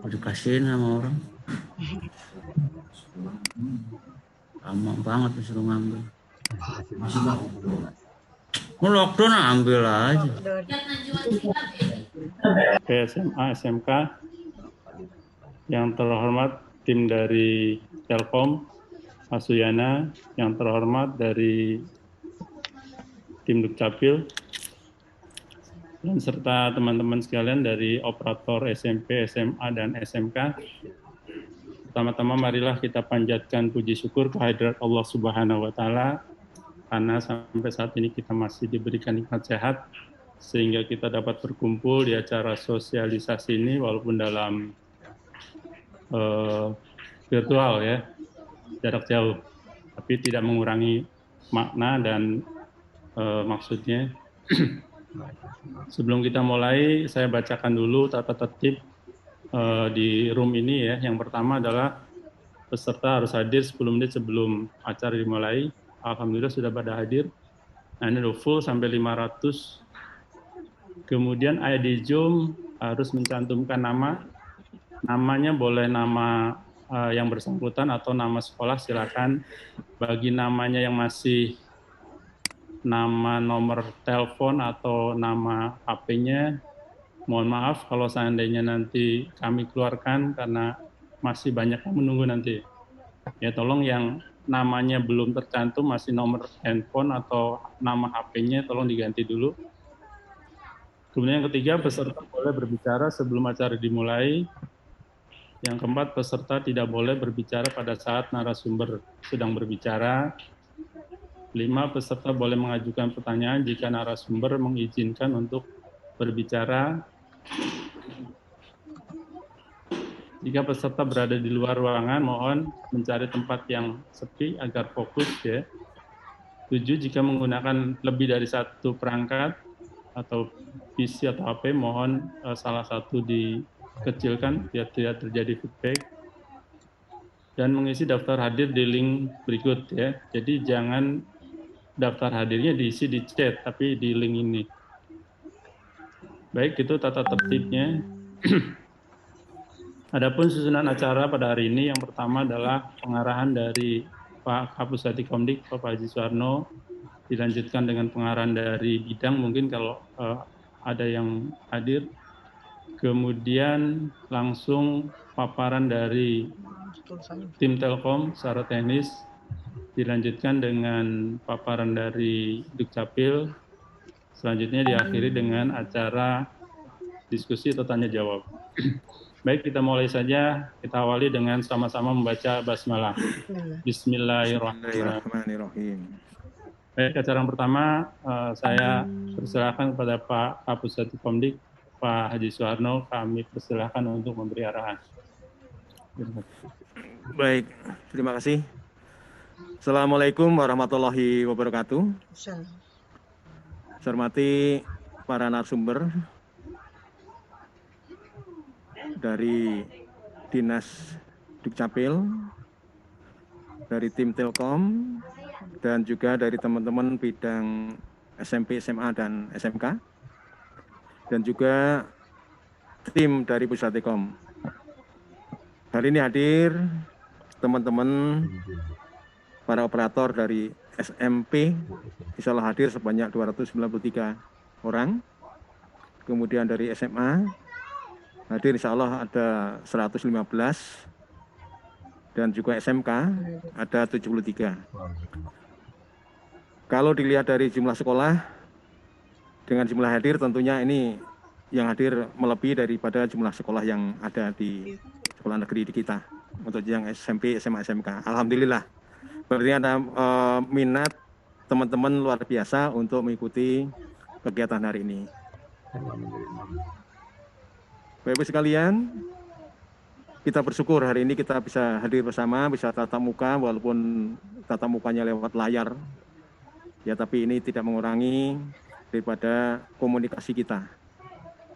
dikasihin sama orang. Lama banget disuruh ngambil. Mau lockdown ambil aja. SMA, SMK, yang terhormat tim dari Telkom, Mas Suyana, yang terhormat dari tim Dukcapil, dan serta teman-teman sekalian dari operator SMP, SMA, dan SMK. Pertama-tama marilah kita panjatkan puji syukur kehadirat Allah Subhanahu wa Ta'ala, karena sampai saat ini kita masih diberikan nikmat sehat, sehingga kita dapat berkumpul di acara sosialisasi ini walaupun dalam virtual ya, jarak jauh, tapi tidak mengurangi makna dan maksudnya. Sebelum kita mulai, saya bacakan dulu tata tertib di room ini ya. Yang pertama adalah peserta harus hadir 10 menit sebelum acara dimulai. Alhamdulillah sudah pada hadir. Nah, ini udah full sampai 500. Kemudian ID Zoom harus mencantumkan nama. Namanya boleh nama yang bersangkutan atau nama sekolah, silakan. Bagi namanya yang masih nama nomor telepon atau nama HP-nya, mohon maaf kalau seandainya nanti kami keluarkan karena masih banyak yang menunggu nanti. Ya, tolong yang namanya belum tercantum, masih nomor handphone atau nama HP-nya, tolong diganti dulu. Kemudian yang ketiga, peserta boleh berbicara sebelum acara dimulai. Yang keempat, peserta tidak boleh berbicara pada saat narasumber sedang berbicara. 5, peserta boleh mengajukan pertanyaan jika narasumber mengizinkan untuk berbicara. Jika peserta berada di luar ruangan, mohon mencari tempat yang sepi agar fokus ya. 7, jika menggunakan lebih dari satu perangkat atau PC atau HP, mohon salah satu dikecilkan biar tidak terjadi feedback. Dan mengisi daftar hadir di link berikut ya. Jadi jangan daftar hadirnya diisi di chat, tapi di link ini. Baik, itu tata tertibnya. Adapun susunan acara pada hari ini, yang pertama adalah pengarahan dari Pak Kapusdati Komdik, Bapak Haji Suwarno, dilanjutkan dengan pengarahan dari bidang, mungkin kalau ada yang hadir. Kemudian langsung paparan dari tim Telkom secara teknis, dilanjutkan dengan paparan dari Dukcapil, selanjutnya diakhiri dengan acara diskusi atau tanya jawab. Baik, kita mulai saja. Kita awali dengan sama-sama membaca basmalah. Bismillahirrahmanirrahim. Baik, acara yang pertama saya persilakan kepada Pak Kapusdati Komdik, Pak Haji Suwarno. Kami persilakan untuk memberi arahan. Baik, terima kasih. Assalamualaikum warahmatullahi wabarakatuh. Saya hormati para narasumber dari Dinas Dukcapil, dari tim Telkom, dan juga dari teman-teman bidang SMP, SMA, dan SMK, dan juga tim dari Pusdatekom. Hari ini hadir teman-teman para operator dari SMP, insya Allah hadir sebanyak 293 orang. Kemudian dari SMA, hadir insya Allah ada 115. Dan juga SMK, ada 73. Kalau dilihat dari jumlah sekolah, dengan jumlah hadir tentunya ini yang hadir melebihi daripada jumlah sekolah yang ada di sekolah negeri di kita. Untuk yang SMP, SMA, SMK. Alhamdulillah. Berarti ada minat teman-teman luar biasa untuk mengikuti kegiatan hari ini. Bapak-Ibu sekalian, kita bersyukur hari ini kita bisa hadir bersama, bisa tatap muka, walaupun tatap mukanya lewat layar. Ya, tapi ini tidak mengurangi daripada komunikasi kita.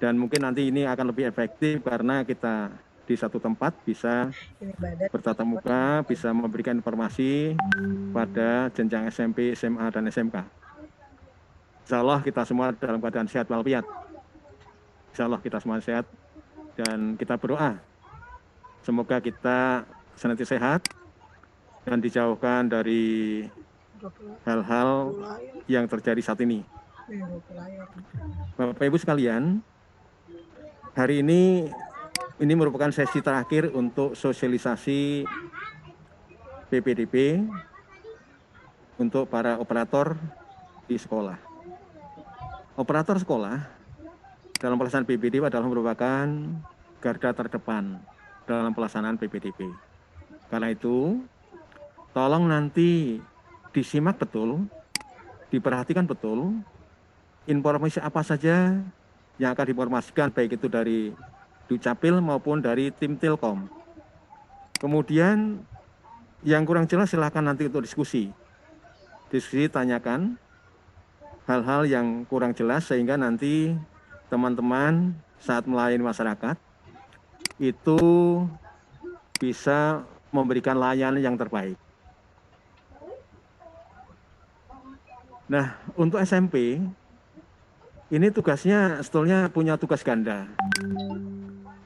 Dan mungkin nanti ini akan lebih efektif karena kita di satu tempat bisa bertatap muka, bisa memberikan informasi pada jenjang SMP, SMA, dan SMK. Insya Allah kita semua dalam keadaan sehat walafiat. Insya Allah kita semua sehat dan kita berdoa semoga kita senantiasa sehat dan dijauhkan dari hal-hal yang terjadi saat ini. Bapak Ibu sekalian, hari ini merupakan sesi terakhir untuk sosialisasi PPDB untuk para operator di sekolah. Operator sekolah dalam pelaksanaan PPDB adalah merupakan garda terdepan dalam pelaksanaan PPDB. Karena itu, tolong nanti disimak betul, diperhatikan betul, informasi apa saja yang akan diinformasikan, baik itu dari Dukcapil maupun dari tim Telkom. Kemudian, yang kurang jelas silakan nanti untuk diskusi. Diskusi, tanyakan hal-hal yang kurang jelas sehingga nanti teman-teman saat melayani masyarakat itu bisa memberikan layanan yang terbaik. Nah, untuk SMP, ini tugasnya sebetulnya punya tugas ganda.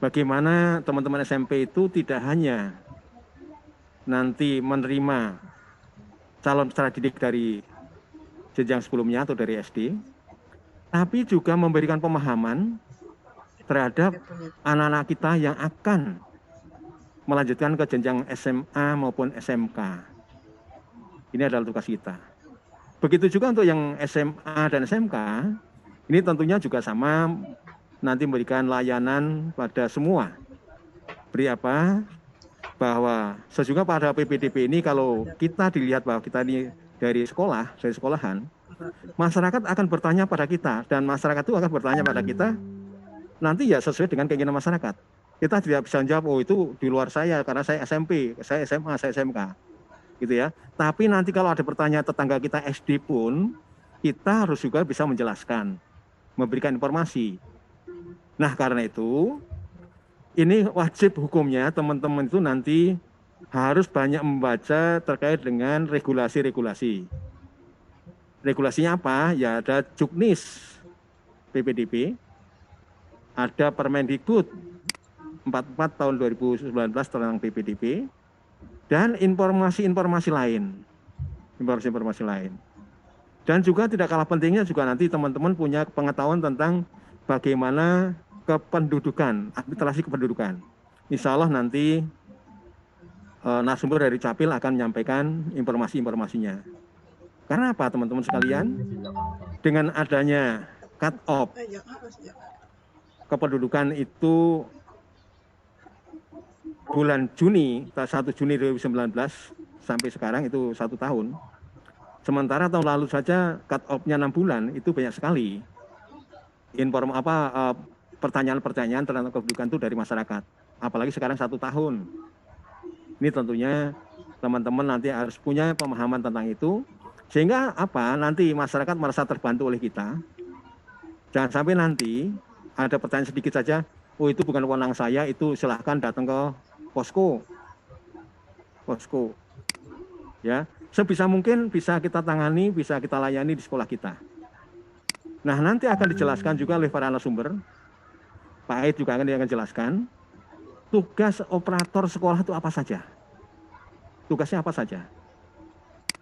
Bagaimana teman-teman SMP itu tidak hanya nanti menerima calon peserta didik dari jenjang sebelumnya atau dari SD, tapi juga memberikan pemahaman terhadap anak-anak kita yang akan melanjutkan ke jenjang SMA maupun SMK. Ini adalah tugas kita. Begitu juga untuk yang SMA dan SMK, ini tentunya juga sama, nanti memberikan layanan pada semua. Beri apa? Bahwa sesungguhnya pada PPDB ini kalau kita dilihat bahwa kita ini dari sekolah, dari sekolahan, masyarakat akan bertanya pada kita, dan masyarakat itu akan bertanya pada kita, nanti ya sesuai dengan keinginan masyarakat. Kita tidak bisa jawab, oh itu di luar saya, karena saya SMP, saya SMA, saya SMK. Gitu ya. Tapi nanti kalau ada pertanyaan tetangga kita SD pun, kita harus juga bisa menjelaskan, memberikan informasi. Nah, karena itu, ini wajib hukumnya teman-teman itu nanti harus banyak membaca terkait dengan regulasi-regulasi. Regulasinya apa? Ya ada Juknis PPDB, ada Permendikbud 44 tahun 2019 tentang PPDB, dan informasi-informasi lain. Informasi-informasi lain. Dan juga tidak kalah pentingnya juga nanti teman-teman punya pengetahuan tentang bagaimana kependudukan, administrasi kependudukan. Insya Allah nanti narasumber dari Capil akan menyampaikan informasi-informasinya. Karena apa teman-teman sekalian? Dengan adanya cut off kependudukan itu bulan Juni, 1 Juni 2019 sampai sekarang itu 1 tahun. Sementara tahun lalu saja cut off-nya 6 bulan, itu banyak sekali pertanyaan-pertanyaan tentang kependudukan itu dari masyarakat. Apalagi sekarang 1 tahun. Ini tentunya teman-teman nanti harus punya pemahaman tentang itu. Sehingga apa? Nanti masyarakat merasa terbantu oleh kita. Jangan sampai nanti ada pertanyaan sedikit saja, oh itu bukan wewenang saya, itu silahkan datang ke posko. Posko. Ya, sebisa mungkin bisa kita tangani, bisa kita layani di sekolah kita. Nah, nanti akan dijelaskan juga oleh para narasumber. Pak Aid juga akan jelaskan tugas operator sekolah itu apa saja. Tugasnya apa saja.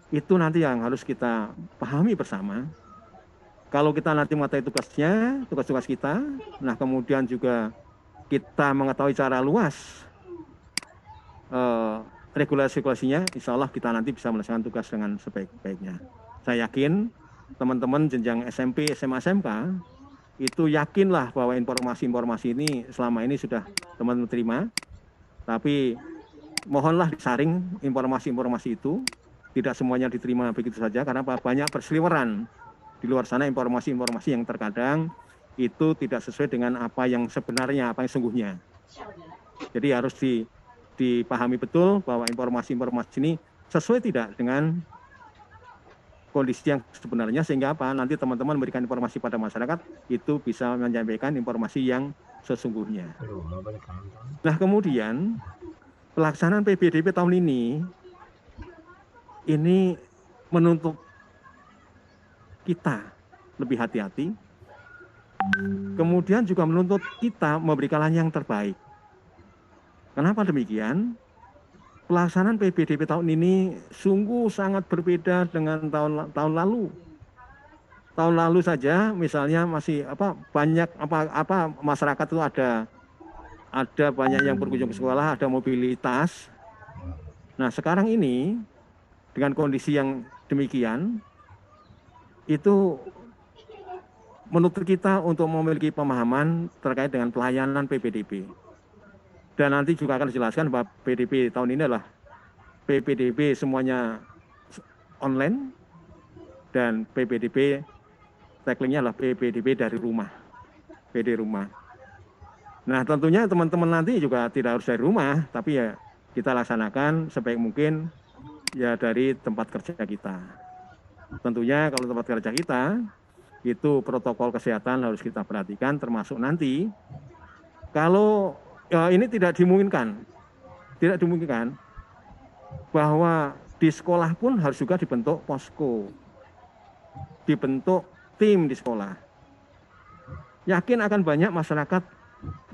Itu nanti yang harus kita pahami bersama. Kalau kita nanti mengetahui tugasnya, tugas-tugas kita, nah kemudian juga kita mengetahui cara luas regulasi-regulasinya, insya Allah kita nanti bisa melaksanakan tugas dengan sebaik-baiknya. Saya yakin teman-teman jenjang SMP, SMA, SMK itu yakinlah bahwa informasi-informasi ini selama ini sudah teman-teman terima, tapi mohonlah disaring informasi-informasi itu, tidak semuanya diterima begitu saja, karena banyak berseliweran di luar sana informasi-informasi yang terkadang itu tidak sesuai dengan apa yang sebenarnya, apa yang sungguhnya. Jadi harus dipahami betul bahwa informasi-informasi ini sesuai tidak dengan kondisi yang sebenarnya, sehingga apa? Nanti teman-teman memberikan informasi pada masyarakat itu bisa menyampaikan informasi yang sesungguhnya. Nah, kemudian pelaksanaan PPDB tahun ini menuntut kita lebih hati-hati kemudian juga menuntut kita memberikan yang terbaik. Kenapa demikian? Pelaksanaan PPDB tahun ini sungguh sangat berbeda dengan tahun lalu. Tahun lalu saja misalnya masih banyak masyarakat itu ada banyak yang berkunjung ke sekolah, ada mobilitas. Nah, sekarang ini dengan kondisi yang demikian itu menuntut kita untuk memiliki pemahaman terkait dengan pelayanan PPDB. Dan nanti juga akan dijelaskan bahwa PPDB tahun ini adalah PPDB semuanya online dan PPDB tackling-nya adalah PPDB dari rumah, PD rumah. Nah, tentunya teman-teman nanti juga tidak harus dari rumah, tapi ya kita laksanakan sebaik mungkin ya dari tempat kerja kita. Tentunya kalau tempat kerja kita itu protokol kesehatan harus kita perhatikan, termasuk nanti kalau ini tidak dimungkinkan bahwa di sekolah pun harus juga dibentuk posko, dibentuk tim di sekolah. Yakin akan banyak masyarakat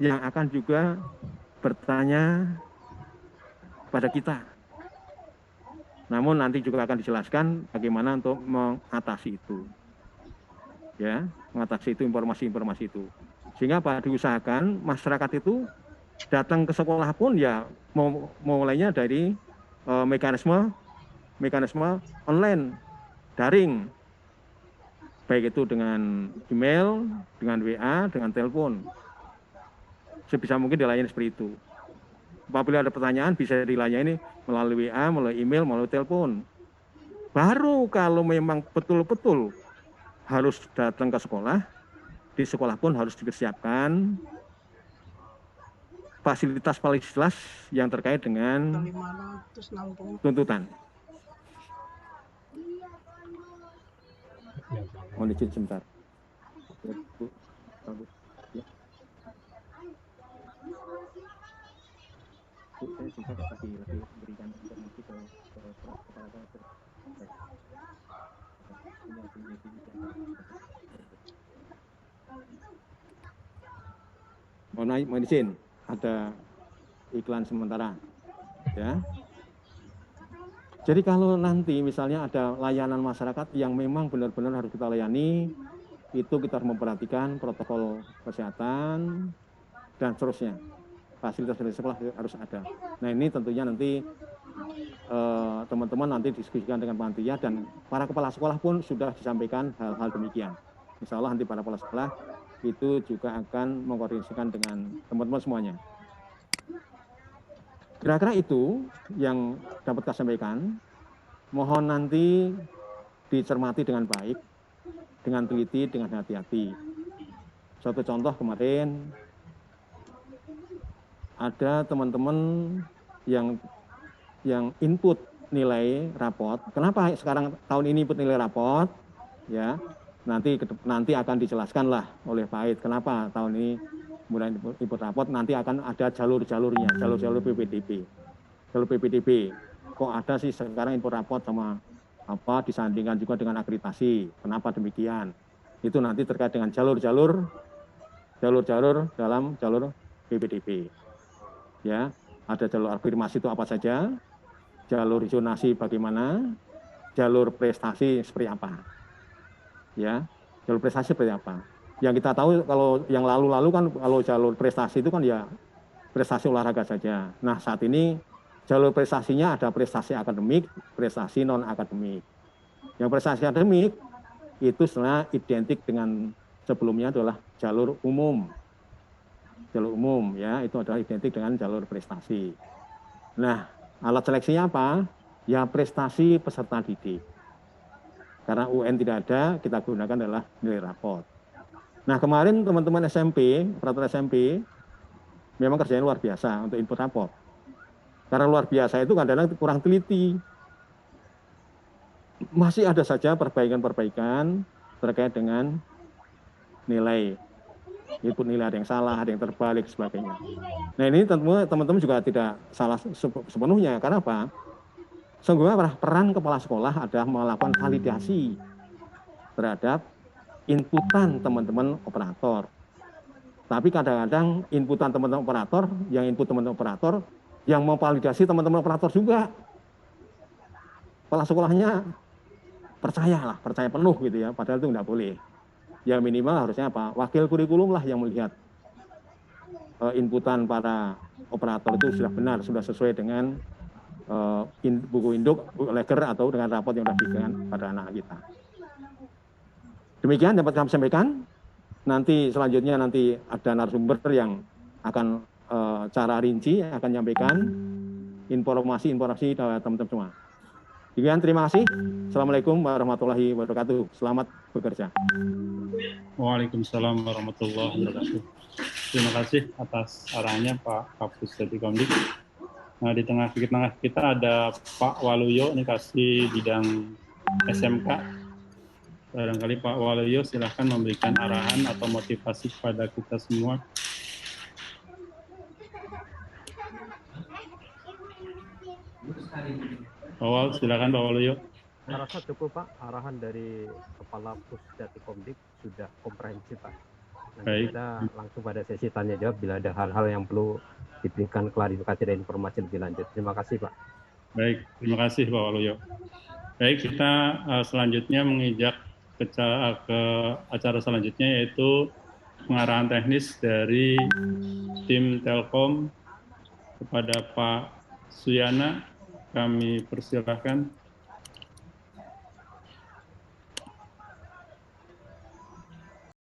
yang akan juga bertanya pada kita. Namun nanti juga akan dijelaskan bagaimana untuk mengatasi itu. Ya, mengatasi itu informasi-informasi itu. Sehingga diusahakan masyarakat itu datang ke sekolah pun ya mulainya dari mekanisme online, daring. Baik itu dengan email, dengan WA, dengan telepon. Sebisa mungkin dilayani seperti itu. Apabila ada pertanyaan bisa dilayani melalui WA, melalui email, melalui telepon. Baru kalau memang betul-betul harus datang ke sekolah, di sekolah pun harus dipersiapkan fasilitas yang terkait dengan tuntutan. Mohon izin sebentar. Saya sempat lagi berikan informasi ke mohon izin, ada iklan sementara, ya. Jadi kalau nanti misalnya ada layanan masyarakat yang memang benar-benar harus kita layani, itu kita harus memperhatikan protokol kesehatan dan seterusnya. Fasilitas dari sekolah harus ada. Nah, ini tentunya nanti teman-teman nanti diskusikan dengan panitia dan para kepala sekolah pun sudah disampaikan hal-hal demikian. Insya Allah nanti para kepala sekolah itu juga akan mengkoordinasikan dengan teman-teman semuanya. Kira-kira itu yang dapat saya sampaikan. Mohon nanti dicermati dengan baik, dengan teliti, dengan hati-hati. Suatu contoh kemarin, ada teman-teman yang input nilai raport. Kenapa sekarang tahun ini input nilai raport? Ya, nanti akan dijelaskan lah oleh Pak Aid kenapa tahun ini mulai input raport. Nanti akan ada jalur-jalurnya, jalur PPDB. Jalur PPDB. Kok ada sih sekarang input raport sama disandingkan juga dengan akreditasi. Kenapa demikian? Itu nanti terkait dengan jalur-jalur dalam jalur PPDB. Ya, ada jalur afirmasi itu apa saja, jalur zonasi bagaimana, jalur prestasi seperti apa. Ya, jalur prestasi seperti apa. Yang kita tahu kalau yang lalu-lalu kan kalau jalur prestasi itu kan ya prestasi olahraga saja. Nah, saat ini jalur prestasinya ada prestasi akademik, prestasi non-akademik. Yang prestasi akademik itu sebenarnya identik dengan sebelumnya adalah jalur umum. Jalur umum ya, itu adalah identik dengan jalur prestasi. Nah, alat seleksinya apa? Ya prestasi peserta didik. Karena UN tidak ada, kita gunakan adalah nilai raport. Nah, kemarin teman-teman SMP, peraturan SMP, memang kerjanya luar biasa untuk input raport. Karena luar biasa itu kadang-kadang kurang teliti. Masih ada saja perbaikan-perbaikan terkait dengan nilai. Input nilai ada yang salah, ada yang terbalik, sebagainya. Nah, ini tentu teman-teman juga tidak salah sepenuhnya. Karena apa? Sesungguhnya peran kepala sekolah adalah melakukan validasi terhadap inputan teman-teman operator. Tapi kadang-kadang inputan teman-teman operator, yang input teman-teman operator, yang memvalidasi teman-teman operator juga. Kepala sekolahnya percaya penuh gitu ya, padahal itu nggak boleh. Ya minimal harusnya apa? Wakil kurikulum lah yang melihat inputan para operator itu sudah benar, sudah sesuai dengan buku induk, leger atau dengan rapot yang sudah diberikan pada anak kita. Demikian dapat kami sampaikan. Nanti selanjutnya nanti ada narasumber yang akan cara rinci akan menyampaikan informasi teman-teman semua. Demikian, terima kasih. Assalamualaikum warahmatullahi wabarakatuh. Selamat bekerja. Waalaikumsalam warahmatullahi wabarakatuh. Terima kasih atas arahannya Pak Kapus Detikomdik. Nah, di tengah kita ada Pak Waluyo, ini kasih bidang SMK. Barangkali Pak Waluyo silahkan memberikan arahan atau motivasi kepada kita semua. Awal, silakan Pak Waluyo. Saya rasa cukup Pak, arahan dari Kepala Pusdatikomdik sudah komprehensif Pak. Nanti Baik. kita langsung pada sesi tanya jawab bila ada hal-hal yang perlu diberikan klarifikasi dan informasi lebih lanjut. Terima kasih Pak. Baik, terima kasih Pak Waluyo. Baik, kita selanjutnya mengijak ke acara selanjutnya, yaitu pengarahan teknis dari tim Telkom kepada Pak Suyana. Kami persilahkan.